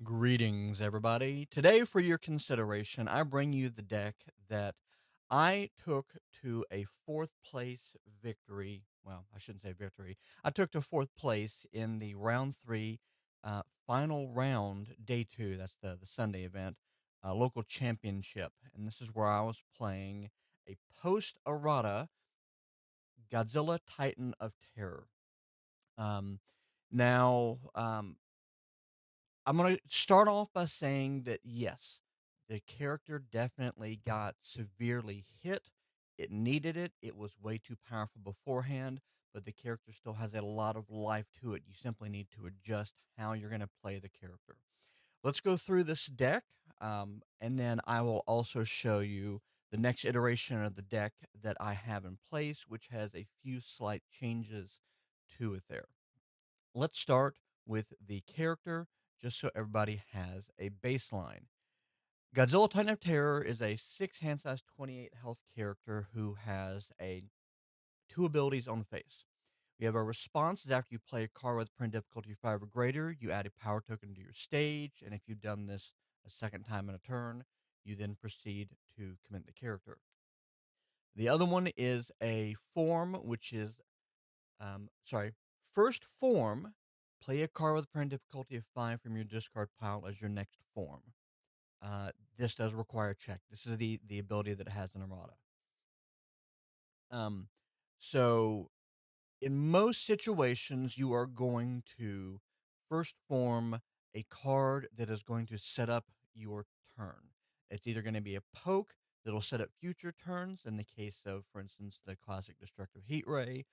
Greetings, everybody. Today, for your consideration, I bring you the deck that I took to a fourth place victory. Well, I shouldn't say victory. I took to fourth place in the round three, final round, day two. That's the Sunday event, local championship. And this is where I was playing a post errata Godzilla Titan of Terror. Um, now, I'm going to start off by saying that yes, the character definitely got severely hit. It needed it. It was way too powerful beforehand, but the character still has a lot of life to it. You simply need to adjust how you're going to play the character. Let's go through this deck, and then I will also show you the next iteration of the deck that I have in place, which has a few slight changes to it there. Let's start with the character, just so everybody has a baseline. Godzilla Titan of Terror is a 6 hand size 28 health character who has a two abilities on face. You have a response is after you play a card with print difficulty 5 or greater, you add a power token to your stage, and if you've done this a second time in a turn, you then proceed to commit the character. The other one is a form, which is sorry. First form, play a card with a parent difficulty of 5 from your discard pile as your next form. This does require a check. This is the ability that it has an errata. Um, so in most situations, you are going to first form a card that is going to set up your turn. It's either going to be a poke that'll set up future turns, in the case of, for instance, the classic Destructive Heat Ray,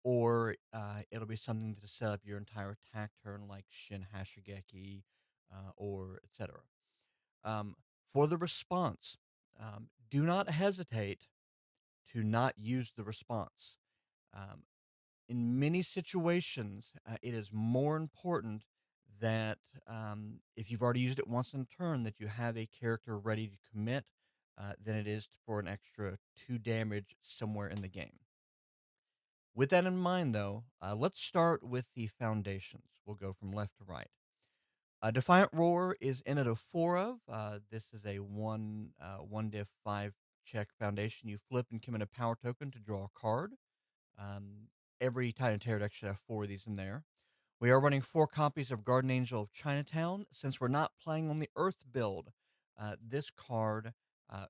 or it'll be something to set up your entire attack turn, like Shin Hashigeki, or etc. Um, for the response, do not hesitate to not use the response. Um, in many situations, it is more important that if you've already used it once in turn, that you have a character ready to commit than it is for an extra 2 damage somewhere in the game. With that in mind, though, let's start with the foundations. We'll go from left to right. Defiant Roar is in at a 4 of. This is a one diff 5 check foundation. You flip and commit a power token to draw a card. Um, every Titan Terror deck should have 4 of these in there. We are running 4 copies of Garden Angel of Chinatown. Since we're not playing on the Earth build, this card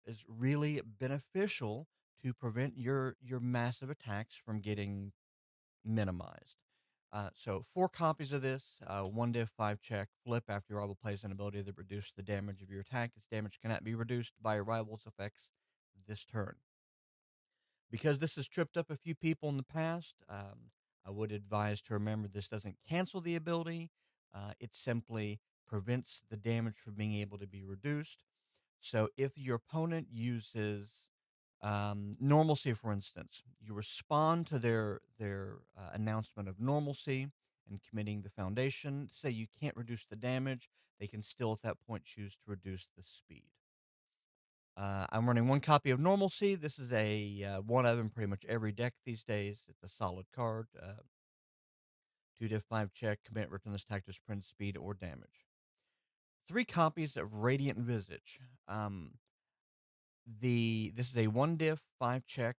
is really beneficial to prevent your massive attacks from getting minimized. So 4 copies of this, 1 diff 5 check, flip after your rival plays an ability that reduces the damage of your attack. Its damage cannot be reduced by your rival's effects this turn. Because this has tripped up a few people in the past, I would advise to remember this doesn't cancel the ability. It simply prevents the damage from being able to be reduced. So if your opponent uses normalcy, for instance, you respond to their announcement of normalcy and committing the foundation. Say you can't reduce the damage, they can still at that point choose to reduce the speed. I'm running 1 copy of Normalcy. This is a one of in pretty much every deck these days. It's a solid card. 2 diff 5 check, commit, return this attack to sprint speed or damage. 3 copies of Radiant Visage. This is a 1 diff 5 check.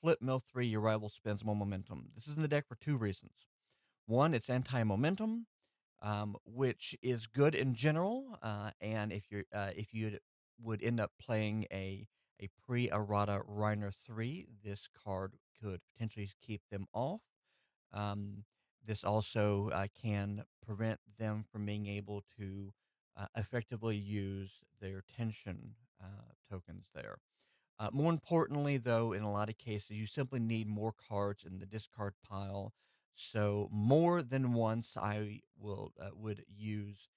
Flip mill 3. Your rival spends 1 momentum. This is in the deck for 2 reasons. One, it's anti-momentum, which is good in general. And if you would end up playing a pre-errata Reiner 3, this card could potentially keep them off. Um, this also can prevent them from being able to effectively use their tension tokens there. More importantly, though, in a lot of cases, you simply need more cards in the discard pile. So more than once, I would use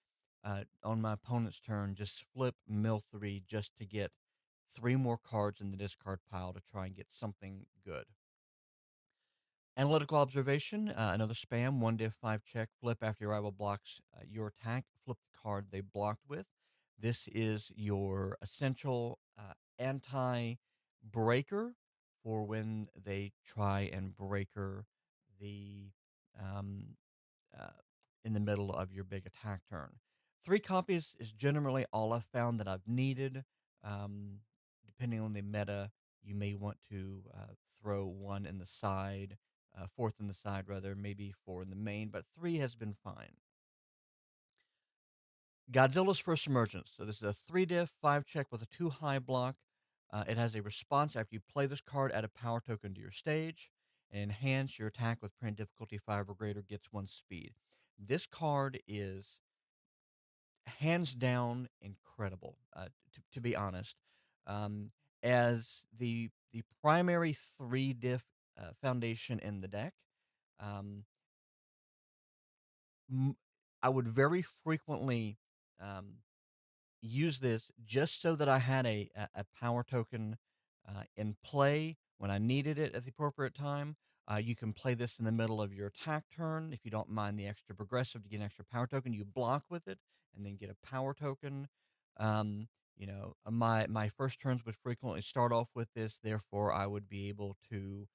on my opponent's turn, just flip mill 3 just to get 3 more cards in the discard pile to try and get something good. Analytical observation, another spam, 1 diff 5 check, flip after your rival blocks your attack, flip the card they blocked with. This is your essential anti breaker for when they try and breaker the um, uh, in the middle of your big attack turn. 3 copies is generally all I've found that I've needed. Um, Depending on the meta, you may want to throw 1 in the side, 4th in the side rather, maybe 4 in the main, but 3 has been fine. Godzilla's First Emergence. So this is a 3 diff, 5 check with a 2 high block. It has a response after you play this card, add a power token to your stage, and enhance your attack with print difficulty 5 or greater, gets 1 speed. This card is hands down incredible, to be honest. Um, as the primary 3 diff foundation in the deck, um, m- I would very frequently um, use this just so that I had a power token in play when I needed it at the appropriate time. You can play this in the middle of your attack turn if you don't mind the extra progressive to get an extra power token. You block with it and then get a power token. My first turns would frequently start off with this. Therefore, I would be able to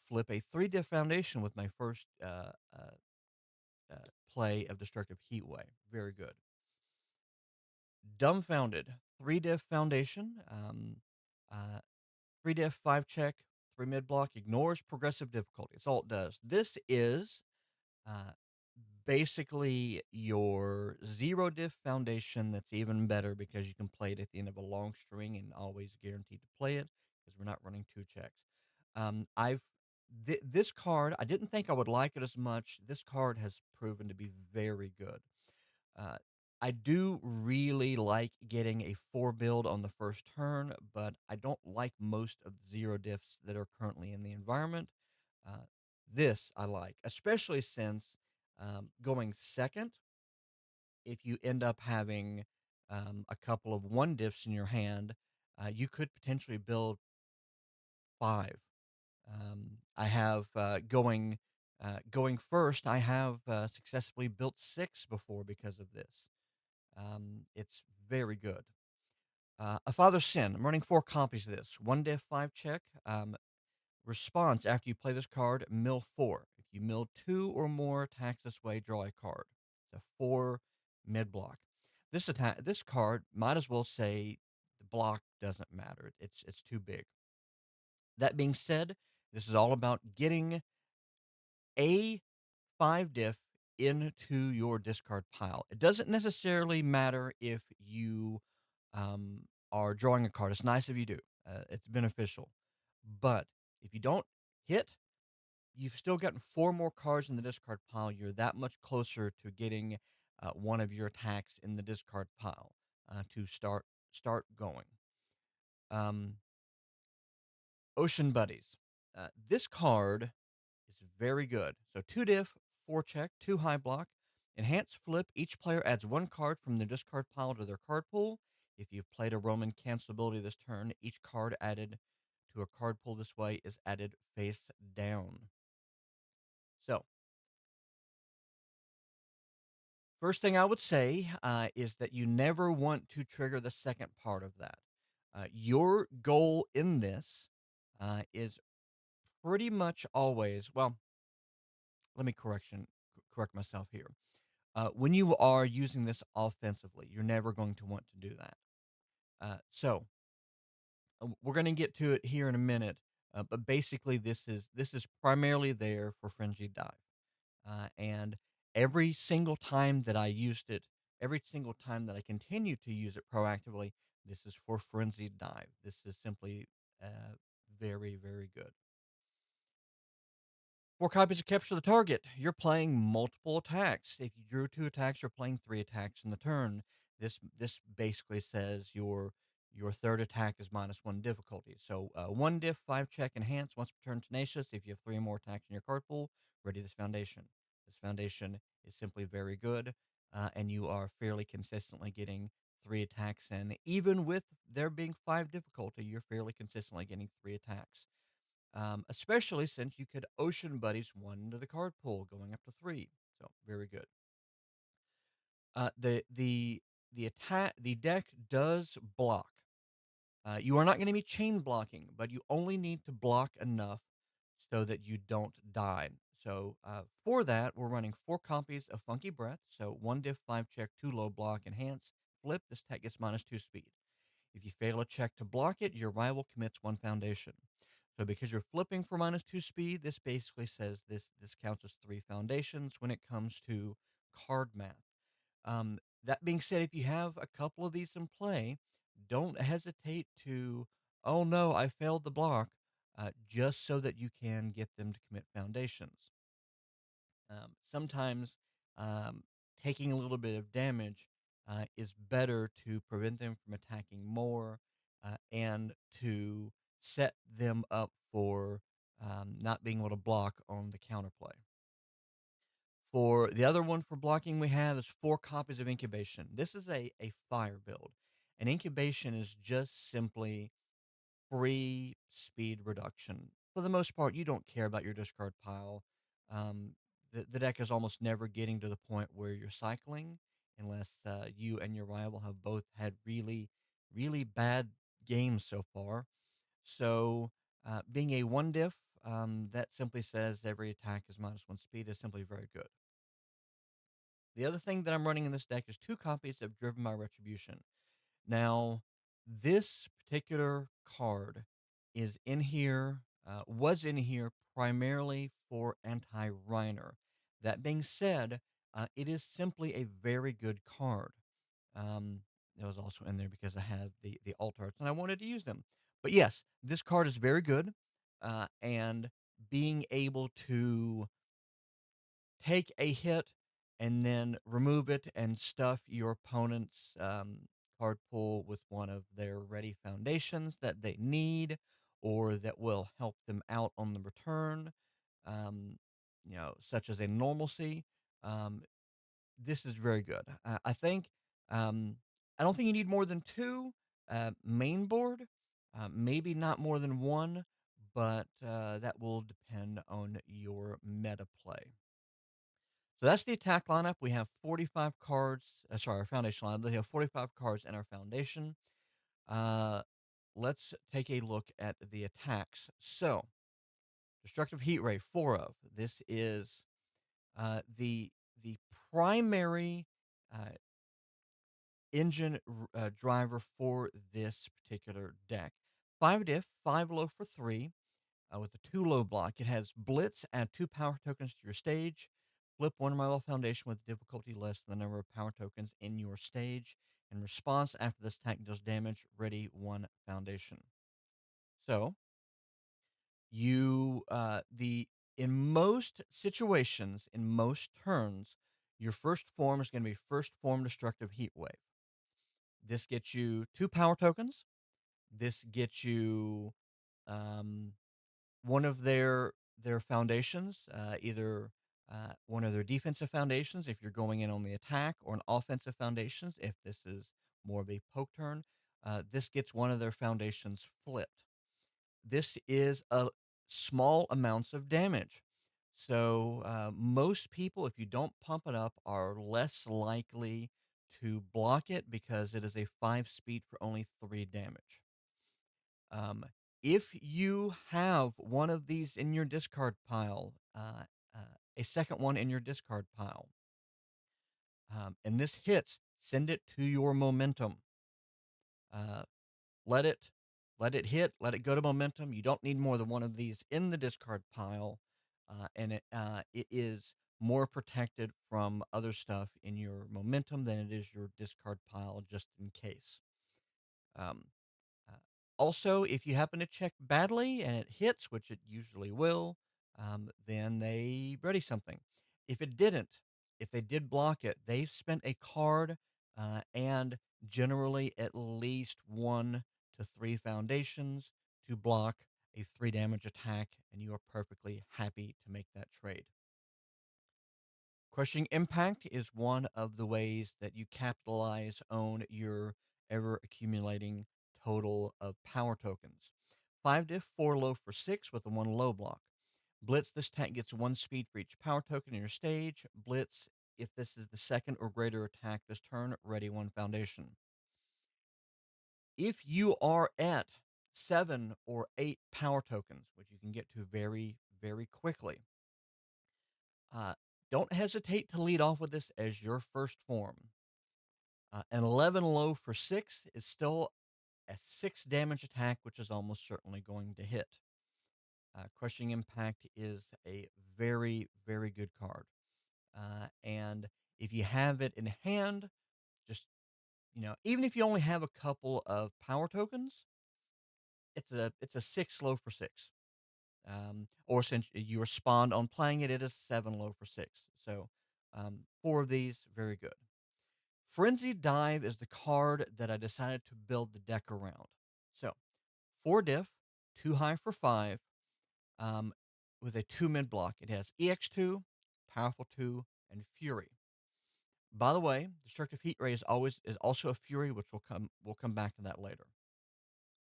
flip a 3 diff foundation with my first uh, play of Destructive Heatwave. Very good. Dumbfounded, 3 diff foundation, uh, 3 diff 5 check, 3 mid block, ignores progressive difficulty. That's all it does. This is uh, basically your 0 diff foundation that's even better because you can play it at the end of a long string and always guaranteed to play it because we're not running 2 checks. I've this card, I didn't think I would like it as much. This card has proven to be very good. uh, I do really like getting a 4 build on the first turn, but I don't like most of the 0 diffs that are currently in the environment. Uh, this I like, especially since going second, if you end up having a couple of 1 diffs in your hand, you could potentially build 5. I have going first. I have successfully built 6 before because of this. It's very good. A Father's Sin. I'm running 4 copies of this. 1 diff 5 check. Response after you play this card, mill 4. If you mill 2 or more attacks this way, draw a card. It's a 4 mid block. This card might as well say the block doesn't matter. It's too big. That being said, this is all about getting a 5 diff into your discard pile. It doesn't necessarily matter if you are drawing a card. It's nice if you do. It's beneficial. But if you don't hit, you've still gotten 4 more cards in the discard pile. You're that much closer to getting one of your attacks in the discard pile to start going. Um, Ocean Buddies. This card is very good. So 2 diff, 4 check, 2 high block. Enhance flip. Each player adds 1 card from their discard pile to their card pool. If you've played a Roman cancel ability this turn, each card added to a card pool this way is added face down. So, first thing I would say is that you never want to trigger the second part of that. Your goal in this is pretty much always, well, let me correct myself here. When you are using this offensively, you're never going to want to do that. We're going to get to it here in a minute, but basically, this is primarily there for frenzied dive, and every single time that I used it, every single time that I continue to use it proactively, this is for frenzied dive. This is simply very, very good. 4 copies of Capture the Target. You're playing multiple attacks. If you drew 2 attacks, you're playing 3 attacks in the turn. This basically says your third attack is -1 difficulty. So 1 diff 5 check enhance once per turn tenacious. If you have 3 more attacks in your card pool, ready this foundation. This foundation is simply very good, and you are fairly consistently getting 3 attacks in. Even with there being 5 difficulty, you're fairly consistently getting 3 attacks, especially since you could Ocean Buddies 1 into the card pool, going up to 3. So very good. The deck does block. You are not going to be chain blocking, but you only need to block enough so that you don't die. For that, we're running 4 copies of Funky Breath. So 1 diff, 5 check, 2 low block, enhance, flip. This tech gets -2 speed. If you fail a check to block it, your rival commits 1 foundation. So because you're flipping for -2 speed, this basically says this counts as 3 foundations when it comes to card math. That being said, if you have a couple of these in play, don't hesitate to, oh no, I failed the block, just so that you can get them to commit foundations. Sometimes um, taking a little bit of damage is better to prevent them from attacking more and to set them up for not being able to block on the counterplay. For the other one for blocking, we have is 4 copies of Incubation. This is a fire build. And Incubation is just simply free speed reduction. For the most part, you don't care about your discard pile. Um, the deck is almost never getting to the point where you're cycling unless you and your rival have both had really, really bad games so far. So, being a 1 diff, that simply says every attack is -1 speed is simply very good. The other thing that I'm running in this deck is 2 copies of Driven by Retribution. Now, this particular card was in here primarily for anti Reiner. That being said, it is simply a very good card. Um, it was also in there because I have the alt arts and I wanted to use them. But yes, this card is very good, and being able to take a hit and then remove it and stuff your opponent's card pool with one of their ready foundations that they need or that will help them out on the return, um, such as a normalcy. Um, this is very good. Um, I don't think you need more than two main board, maybe not more than one, but that will depend on your meta play. So that's the attack lineup. We have 45 cards. Sorry, our foundation lineup. We have 45 cards in our foundation. Uh, let's take a look at the attacks. So, destructive heat ray, 4 of. This is the primary uh, driver for this particular deck. 5 diff, 5 low for 3 with the 2 low block. It has Blitz, add 2 power tokens to your stage. Flip 1 Rival Foundation with difficulty less than the number of power tokens in your stage. In response, after this attack deals damage, ready 1 foundation. So, you, the in most situations, in most turns, your first form is going to be first form Destructive Heat Wave. This gets you 2 power tokens. This gets you um, one of their foundations, either one of their defensive foundations if you're going in on the attack, or an offensive foundations if this is more of a poke turn. This gets one of their foundations flipped. This is a small amounts of damage. So most people, if you don't pump it up, are less likely to block it because it is a 5 speed for only 3 damage. Um, if you have one of these in your discard pile, a second one in your discard pile, and this hits, send it to your momentum. Uh, let it let it hit, let it go to momentum. You don't need more than one of these in the discard pile, and it is more protected from other stuff in your momentum than it is your discard pile, just in case. Um, Uh, Also, if you happen to check badly and it hits, which it usually will, then they ready something. If it didn't, if they did block it, they've spent a card and generally at least 1 to 3 foundations to block a 3 damage attack, and you are perfectly happy to make that trade. Crushing Impact is one of the ways that you capitalize on your ever accumulating total of power tokens. 5 diff, 4 low for 6 with a 1 low block. Blitz, this tank gets 1 speed for each power token in your stage. Blitz, if this is the second or greater attack this turn, ready 1 foundation. If you are at 7 or 8 power tokens, which you can get to very, very quickly, Uh, don't hesitate to lead off with this as your first form. An 11 low for 6 is still a 6 damage attack, which is almost certainly going to hit. Crushing Impact is a very, very good card. And if you have it in hand, just, even if you only have a couple of power tokens, it's a 6 low for 6. Or since you respond on playing it, it is 7 low for 6. So, 4 of these, very good. Frenzied Dive is the card that I decided to build the deck around. So, 4 diff, 2 high for 5, um, with a 2 mid block. It has EX2, Powerful 2, and Fury. By the way, Destructive Heat Ray is also a Fury, which we'll come back to that later.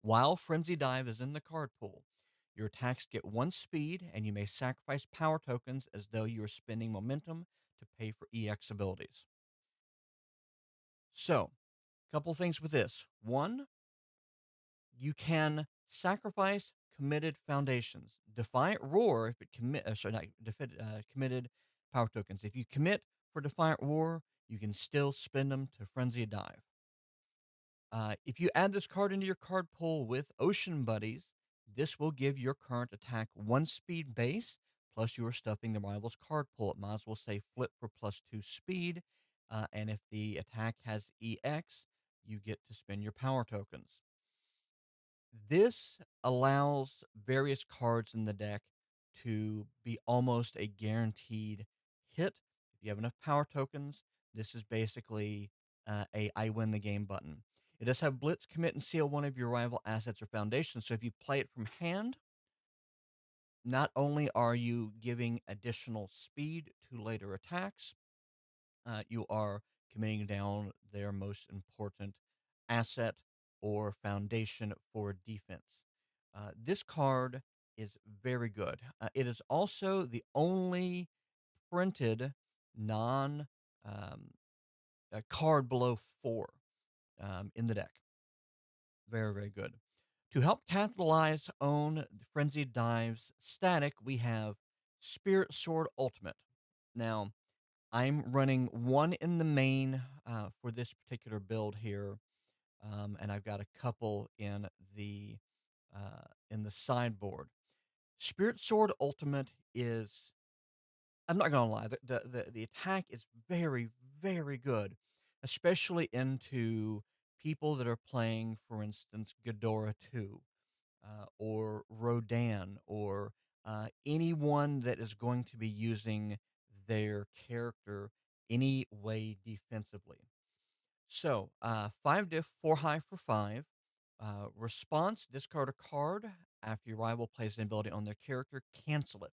While Frenzy Dive is in the card pool, your attacks get 1 speed, and you may sacrifice power tokens as though you are spending momentum to pay for EX abilities. So, a couple things with this. One, you can sacrifice committed foundations. Defiant Roar, if it sorry, not committed power tokens. If you commit for Defiant Roar, you can still spend them to Frenzy a Dive. If you add this card into your card pool with Ocean Buddies, this will give your current attack 1 speed base, plus you are stuffing the rival's card pool. It might as well say flip for +2 speed. And if the attack has EX, you get to spend your power tokens. This allows various cards in the deck to be almost a guaranteed hit. If you have enough power tokens, this is basically a I win the game button. It does have Blitz, Commit, and Seal one of your rival assets or foundations. So if you play it from hand, not only are you giving additional speed to later attacks, you are committing down their most important asset or foundation for defense. This card is very good. It is also the only printed non card below 4 in the deck. Very, very good. To help capitalize on the Frenzied Dives static, we have Spirit Sword Ultimate. Now, I'm running one in the main for this particular build here, and I've got a couple in the sideboard. Spirit Sword Ultimate is, I'm not gonna lie, the attack is very, very good, especially into people that are playing, for instance, Ghidorah 2, or Rodan, or anyone that is going to be using their character any way defensively. So, 5 diff, 4 high for 5. Response, discard a card. After your rival plays an ability on their character, cancel it.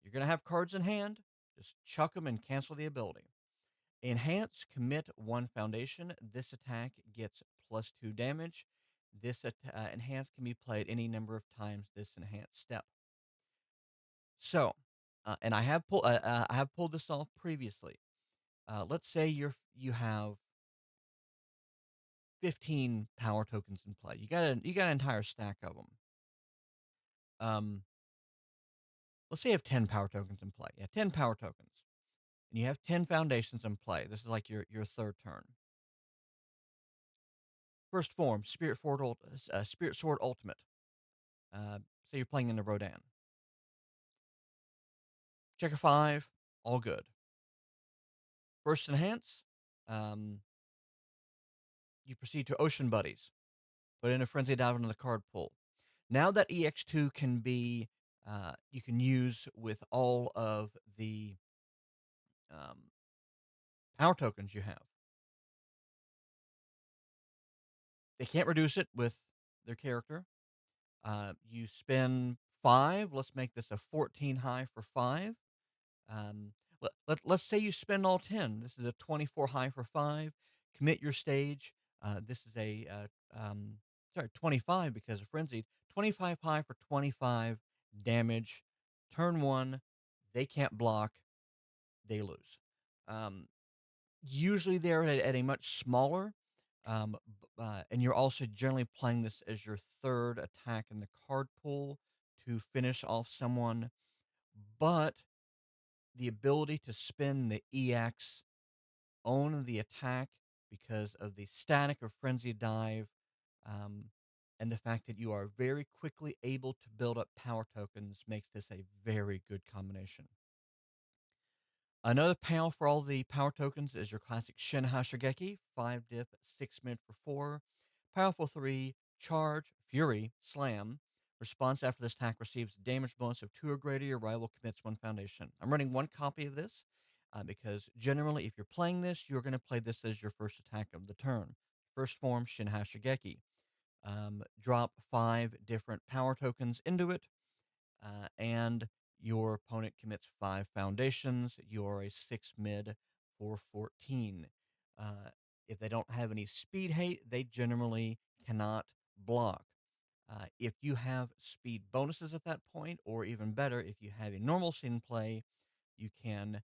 You're going to have cards in hand, just chuck them and cancel the ability. Enhance, commit 1 foundation. This attack gets +2 damage. This enhance can be played any number of times this enhanced step. So, and I have pulled this off previously. Let's say you have 15 power tokens in play. You got an entire stack of them. Um, let's say you have 10 power tokens in play. Yeah, 10 power tokens, and you have 10 foundations in play. This is like your third turn. First form, Spirit Sword Ultimate. Say you're playing in the Rodan. Check a 5, all good. First enhance, um, you proceed to Ocean Buddies. Put in a Frenzy Dive into the card pool. Now that EX2 can be, you can use with all of the um, power tokens you have. They can't reduce it with their character. You spend 5. Let's make this a 14 high for 5. Um, let's say you spend all 10. This is a 24 high for 5. Commit your stage. This is sorry, 25 because of frenzied. 25 high for 25 damage. Turn 1, they can't block. They lose. Um, Usually they're at a much smaller, and you're also generally playing this as your third attack in the card pool to finish off someone. But the ability to spin the EX on the attack because of the static or frenzy dive, um, and the fact that you are very quickly able to build up power tokens makes this a very good combination. Another panel for all the power tokens is your classic Shin Hashigeki, 5 dip, 6 mid for 4. Powerful 3, charge, fury, slam. Response after this attack receives damage bonus of 2 or greater. Your rival commits 1 foundation. I'm running 1 copy of this because generally, if you're playing this, you're going to play this as your first attack of the turn. First form, Shin Hashigeki. Drop 5 different power tokens into it and your opponent commits 5 foundations. You're a 6 mid for 14. Uh, if they don't have any speed hate, they generally cannot block. If you have speed bonuses at that point, or even better, if you have a normalcy in play, you can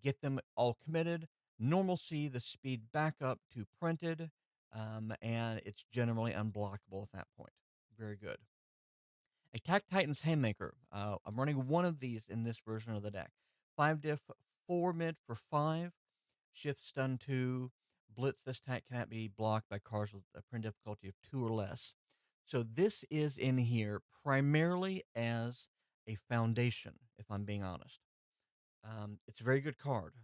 get them all committed. Normalcy the speed back up to printed, and it's generally unblockable at that point. Very good. Attack Titan's Haymaker. I'm running one of these in this version of the deck. 5 diff, 4 mid for 5. Shift stun 2. Blitz. This attack cannot be blocked by cards with a print difficulty of 2 or less. So this is in here primarily as a foundation, if I'm being honest. It's a very good card,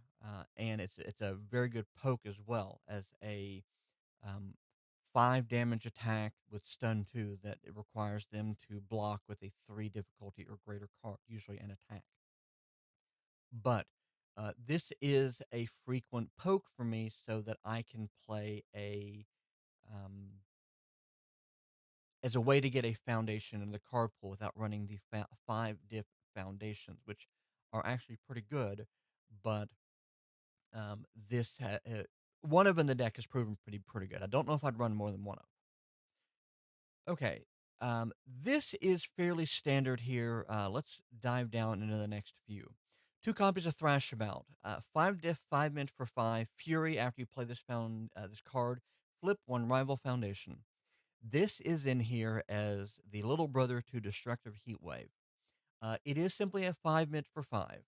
and it's a very good poke as well as a um, 5 damage attack with stun 2 that it requires them to block with a 3 difficulty or greater card, usually an attack. But this is a frequent poke for me so that I can play um, as a way to get a foundation in the card pool without running the 5 diff foundations, which are actually pretty good. But this one of in the deck has proven pretty good. I don't know if I'd run more than one of. Okay. This is fairly standard here. Let's dive down into the next few. 2 copies of Thrashabout. 5 diff, 5 mint for 5. Fury, after you play this card, flip 1 rival foundation. This is in here as the little brother to Destructive Heatwave. It is simply a 5 mint for 5,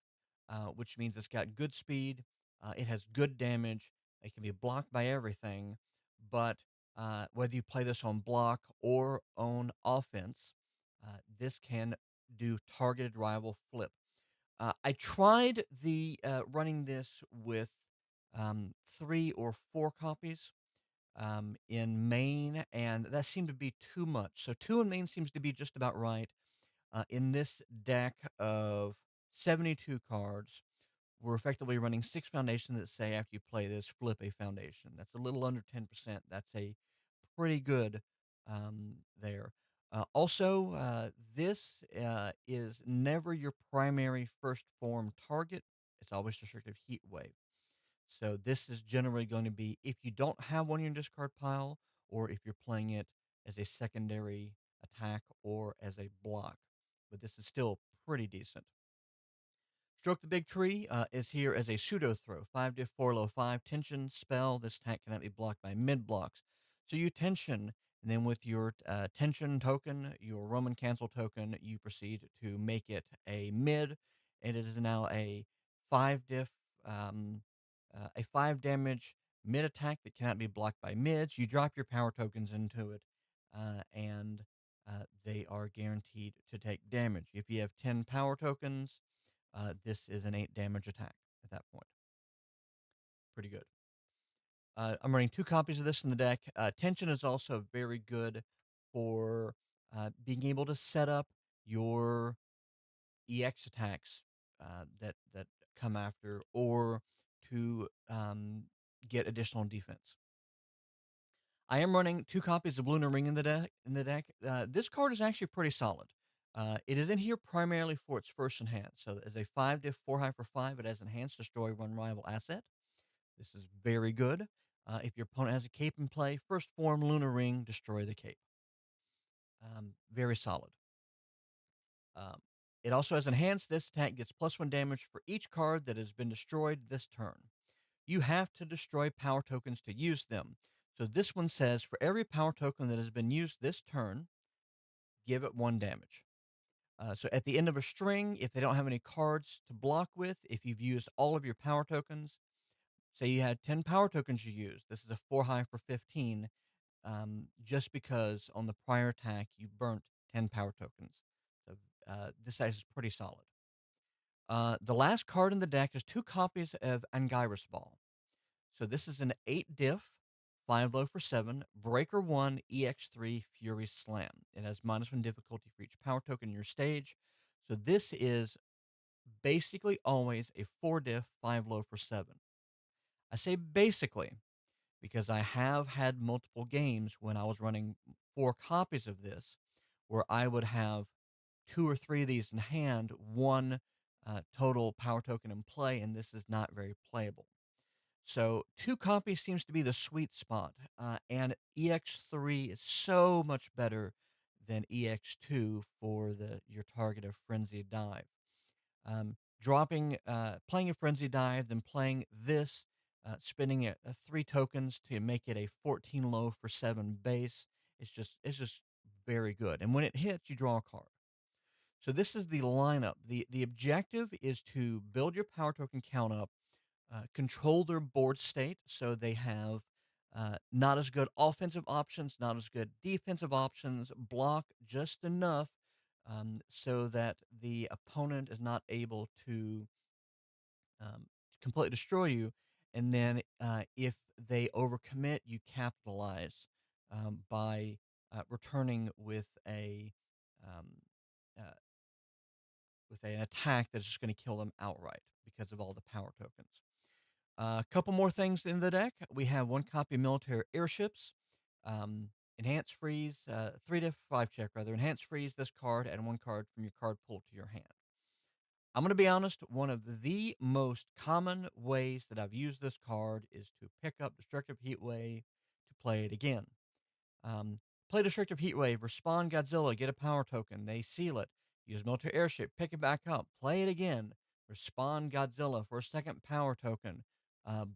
which means it's got good speed. It has good damage. It can be blocked by everything. But whether you play this on block or on offense, this can do targeted rival flip. I tried the running this with 3 or 4 copies in main, and that seemed to be too much. So 2 in main seems to be just about right. In this deck of 72 cards, we're effectively running 6 foundations that say after you play this, flip a foundation. That's a little under 10%. That's a pretty good there. This is never your primary first form target. It's always Destructive Heat Wave. So this is generally going to be if you don't have one in your discard pile, or if you're playing it as a secondary attack or as a block. But this is still pretty decent. Stroke the Big Tree is here as a pseudo throw. 5 diff 4 low 5 tension spell. This attack cannot be blocked by mid blocks. So you tension, and then with your tension token, your Roman cancel token, you proceed to make it a mid, and it is now a 5 diff, a 5 damage mid attack that cannot be blocked by mids. You drop your power tokens into it, and they are guaranteed to take damage. If you have 10 power tokens, this is an 8 damage attack at that point. Pretty good. I'm running 2 copies of this in the deck. Tension is also very good for being able to set up your EX attacks that come after, or to get additional defense. I am running 2 copies of Lunar Ring in the deck. This card is actually pretty solid. It is in here primarily for its first enhance. So as a 5 diff 4 high for 5, it has enhanced destroy one rival asset. This is very good. If your opponent has a cape in play, first form Lunar Ring, destroy the cape. Very solid. Um, it also has enhanced. This attack gets +1 damage for each card that has been destroyed this turn. You have to destroy power tokens to use them. So this one says for every power token that has been used this turn, give it 1 damage. So at the end of a string, if they don't have any cards to block with, if you've used all of your power tokens, say you had 10 power tokens you used, this is a 4 high for 15, just because on the prior attack you burnt 10 power tokens. So this size is pretty solid. The last card in the deck is two copies of Anguirus Ball. So this is an 8 diff, 5 low for 7, Breaker 1, EX3, Fury Slam. It has -1 difficulty for each power token in your stage. So this is basically always a 4 diff, 5 low for 7. I say basically because I have had multiple games when I was running 4 copies of this where I would have 2 or 3 of these in hand, 1 total power token in play, and this is not very playable. So 2 copies seems to be the sweet spot, and EX3 is so much better than EX2 for your target of Frenzied Dive. Playing a Frenzy Dive, then playing this, spending 3 tokens to make it a 14 low for 7 base. It's just very good. And when it hits, you draw a card. So this is the lineup. The objective is to build your power token count up, control their board state so they have not as good offensive options, not as good defensive options, block just enough so that the opponent is not able to completely destroy you. And then if they overcommit, you capitalize by returning um, uh, with an attack that's just going to kill them outright because of all the power tokens. A couple more things in the deck. We have one copy of military airships. Um, enhance freeze, 3 to 5 check rather. Enhance freeze this card, and one card from your card pool to your hand. I'm going to be honest, one of the most common ways that I've used this card is to pick up Destructive Heat Wave to play it again. Um, Play Destructive Heat Wave, respond Godzilla, get a power token. They seal it. Use Military Airship, pick it back up, play it again. Respond Godzilla for a second power token.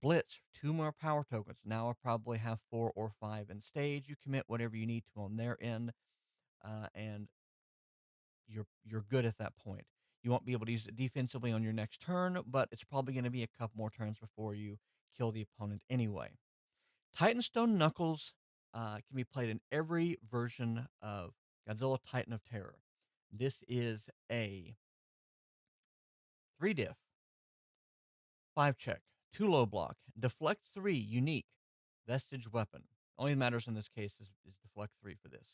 Blitz, 2 more power tokens. Now I probably have 4 or 5 in stage. You commit whatever you need to on their end, and you're good at that point. You won't be able to use it defensively on your next turn, but it's probably going to be a couple more turns before you kill the opponent anyway. Titanstone Knuckles can be played in every version of Godzilla Titan of Terror. This is a 3 diff, 5 check, 2 low block, deflect 3 unique, vestige weapon. Only matters in this case is deflect 3 for this.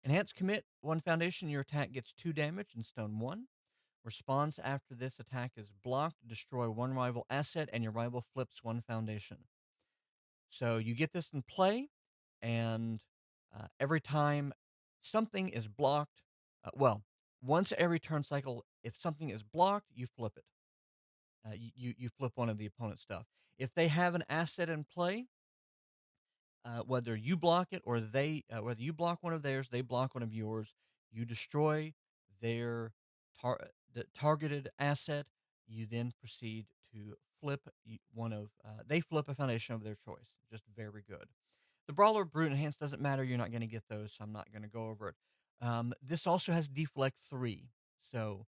Enhance commit 1 foundation, your attack gets 2 damage and stone 1. Response after this attack is blocked, destroy 1 rival asset, and your rival flips 1 foundation. So you get this in play, and every time something is blocked, well, once every turn cycle, if something is blocked, you flip it. You flip one of the opponent's stuff. If they have an asset in play, whether you block it or whether you block one of theirs, they block one of yours, you destroy their the targeted asset. You then proceed to they flip a foundation of their choice. Just very good. The Brawler Brute Enhance doesn't matter. You're not going to get those, so I'm not going to go over it. This also has Deflect 3. So,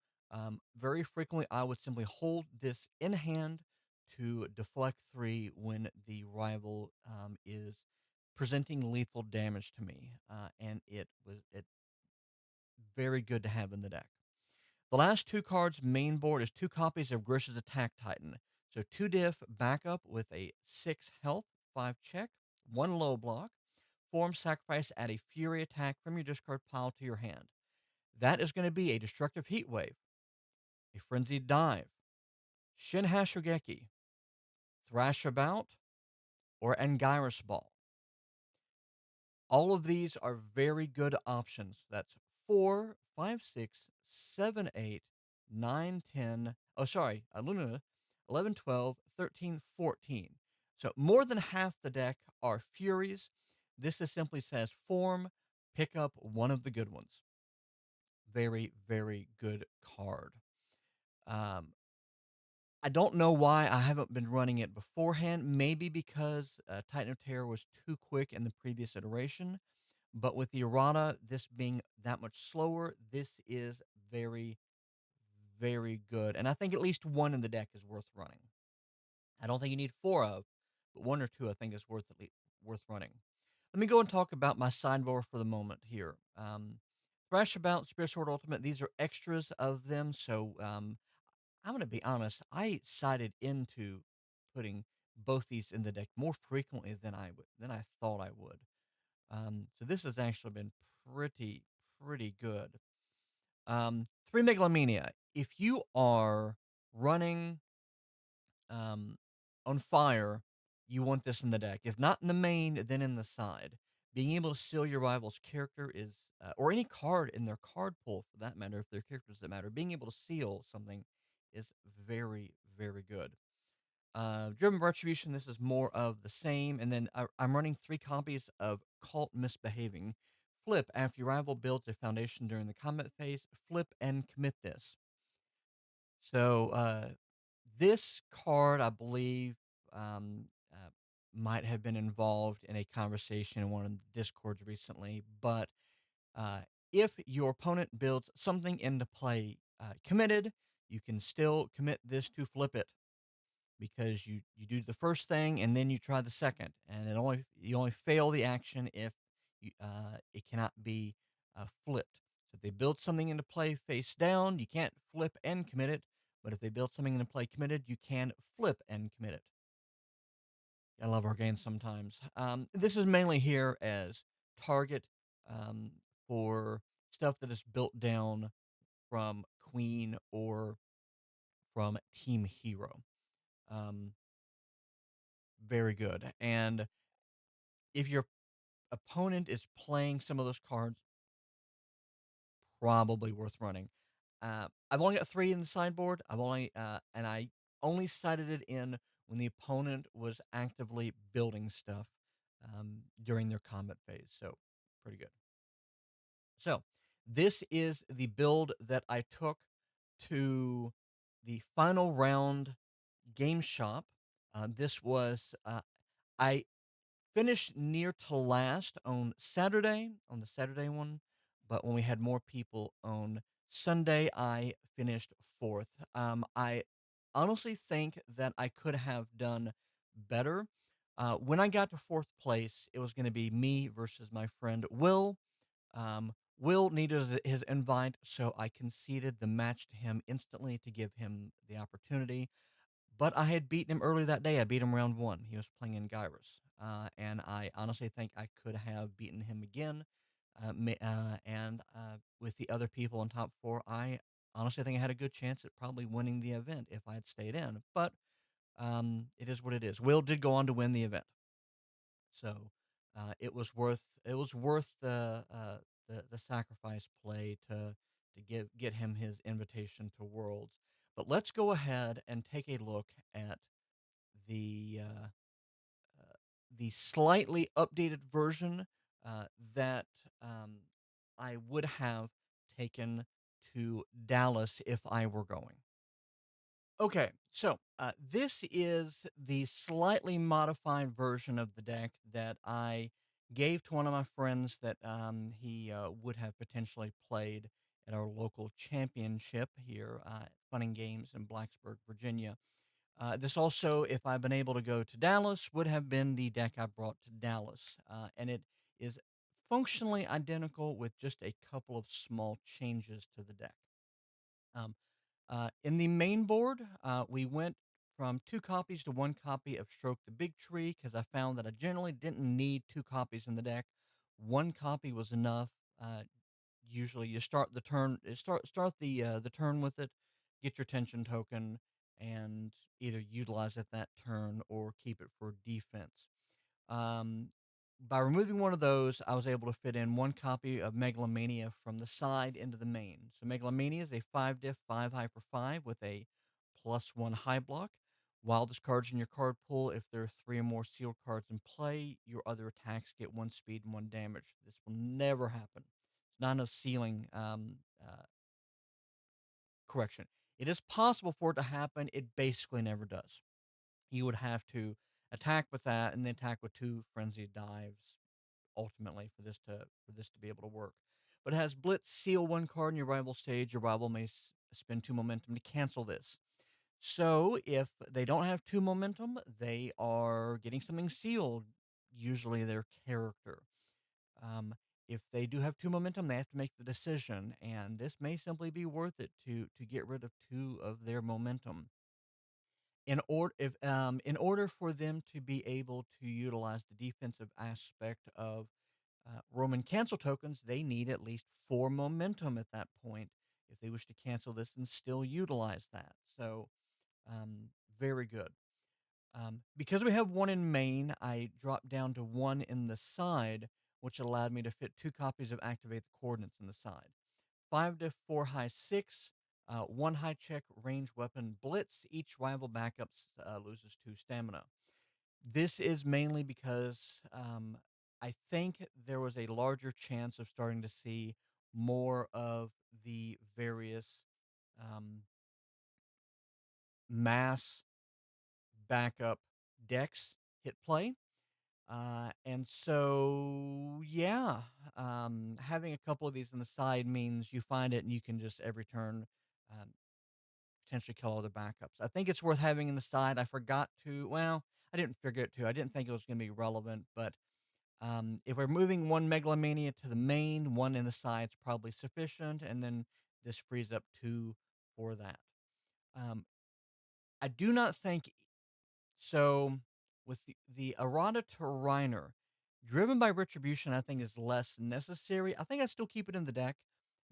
very frequently, I would simply hold this in hand to deflect 3 when the rival is presenting lethal damage to me. And it very good to have in the deck. The last 2 cards main board is 2 copies of Grish's Attack Titan. So 2 diff backup with a 6 health, 5 check, 1 low block. Form sacrifice, add a fury attack from your discard pile to your hand. That is going to be a Destructive Heat Wave, a Frenzied Dive, Shin Hashogeki, Thrash About, or Anguirus Ball. All of these are very good options. That's 4, 5, 6, 7, 8, 9, 10. Oh, sorry, Luna, 11, 12, 13, 14. So more than half the deck are Furies. This is simply says form, pick up one of the good ones. Very, very good card. Um, I don't know why I haven't been running it beforehand. Maybe because Titan of Terror was too quick in the previous iteration. But with the errata, this being that much slower, this is very, very good, and I think at least one in the deck is worth running. I don't think you need 4 of, but 1 or 2 I think is worth running. Let me go and talk about my sideboard for the moment here. Thrashabout, Spear Sword Ultimate, these are extras of them, so, I'm gonna be honest, I sided into putting both these in the deck more frequently than I thought I would. So this has actually been pretty good. 3 Megalomania. If you are running um, on fire, you want this in the deck. If not in the main, then in the side. Being able to seal your rival's character is, or any card in their card pool for that matter, if they're characters that matter, being able to seal something is very, very good. Driven Retribution, this is more of the same. And then I'm running 3 copies of Cult Misbehaving. Flip, after your rival builds a foundation during the combat phase, flip and commit this. So this card, I believe, um, uh, might have been involved in a conversation in one of the discords recently. But uh, if your opponent builds something into play committed, you can still commit this to flip it because you do the first thing and then you try the second, and you only fail the action if it cannot be flipped. So if they build something into play face down, you can't flip and commit it. But if they build something into play committed, you can flip and commit it. I love our games sometimes. This is mainly here as target um, for stuff that is built down from Queen or from Team Hero. Um, Very good. And if your opponent is playing some of those cards, probably worth running. I've only got 3 in the sideboard. And I only sided it in when the opponent was actively building stuff during their combat phase. So pretty good. So this is the build that I took to the final round game shop. This was I finished near to last on Saturday, on the Saturday one, but when we had more people on Sunday, I finished 4th. I honestly think that I could have done better. When I got to 4th place, it was going to be me versus my friend Will. Will needed his invite, so I conceded the match to him instantly to give him the opportunity. But I had beaten him earlier that day. I beat him round 1. He was playing in Gyrus. And I honestly think I could have beaten him again. With the other people in top 4, I honestly think I had a good chance at probably winning the event if I had stayed in. But it is what it is. Will did go on to win the event. So it was worth the sacrifice play to get him his invitation to Worlds. But let's go ahead and take a look at the uh, the slightly updated version that um, I would have taken to Dallas if I were going. Okay, so this is the slightly modified version of the deck that I gave to one of my friends that he would have potentially played at our local championship here at Fun and Games in Blacksburg, Virginia. This also, if I've been able to go to Dallas, would have been the deck I brought to Dallas. And it is functionally identical with just a couple of small changes to the deck. Um, in the main board, we went from 2 copies to 1 copy of Stroke the Big Tree because I found that I generally didn't need 2 copies in the deck. 1 copy was enough. Uh, Usually, you start the turn, start the turn with it, get your tension token, and either utilize it that turn or keep it for defense. Um, by removing one of those, I was able to fit in 1 copy of Megalomania from the side into the main. So Megalomania is a 5 diff, 5 high for 5 with a +1 high block. Wildest cards in your card pool, if there are 3 or more sealed cards in play, your other attacks get 1 speed and 1 damage. This will never happen. It's not enough sealing. Correction. It is possible for it to happen. It basically never does. You would have to attack with that and then attack with 2 frenzied dives ultimately for this to be able to work. but it has Blitz, seal one card in your rival stage. Your rival may spend two momentum to cancel this. So if they don't have two momentum, they are getting something sealed, usually their character. Um, if they do have two momentum, they have to make the decision, and this may simply be worth it to get rid of two of their momentum. In order for them to be able to utilize the defensive aspect of Roman cancel tokens, they need at least four momentum at that point if they wish to cancel this and still utilize that. So, very good. Because we have one in main, I dropped down to one in the side, which allowed me to fit two copies of Activate the Coordinates in the side. 5 to 4 high 6, 1 high check range weapon blitz. Each rival backups loses 2 stamina. This is mainly because I think there was a larger chance of starting to see more of the various um, mass backup decks hit play. And so, yeah, having a couple of these on the side means you find it and you can just every turn um, potentially kill other backups. I think it's worth having in the side. I forgot to, well, I didn't figure it to. I didn't think it was going to be relevant, but if we're moving one Megalomania to the main, one in the side's probably sufficient, and then this frees up two for that. Um, I do not think so. With the errata to Reiner, driven by retribution, I think is less necessary. I think I still keep it in the deck.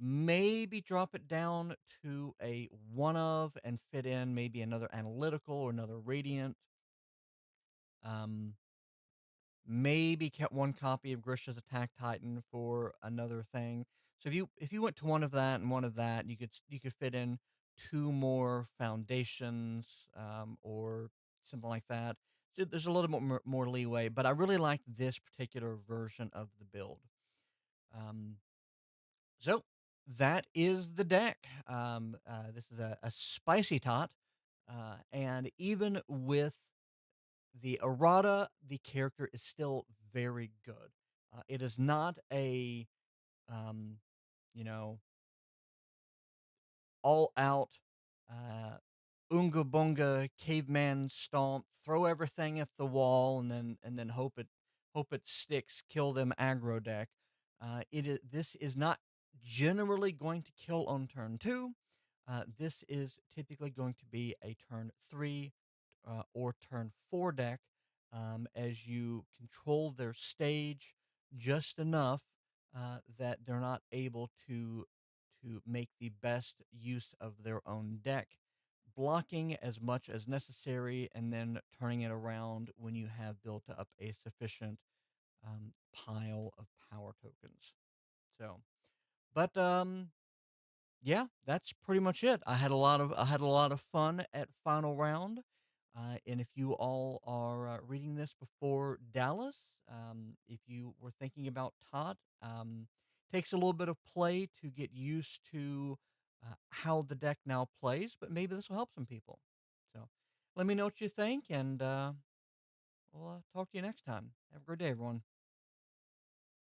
Maybe drop it down to a one of and fit in maybe another analytical or another radiant. Um, Maybe kept one copy of Grisha's Attack Titan for another thing. So if you went to one of that and one of that, you could fit in two more foundations or something like that. So there's a little bit more leeway, but I really like this particular version of the build. Um, so that is the deck. This is a spicy tot, and even with the errata, the character is still very good. It is not a, um, you know, all out uh, unga bunga caveman stomp, throw everything at the wall, and then hope it sticks, kill them aggro deck. This is not generally going to kill on turn two. This is typically going to be a turn three or turn four deck as you control their stage just enough that they're not able to make the best use of their own deck, blocking as much as necessary, and then turning it around when you have built up a sufficient pile of power tokens. So, but yeah, that's pretty much it. I had a lot of fun at final round. And if you all are reading this before Dallas, if you were thinking about Todd, takes a little bit of play to get used to how the deck now plays, but maybe this will help some people. So let me know what you think, and we'll talk to you next time. Have a great day, everyone.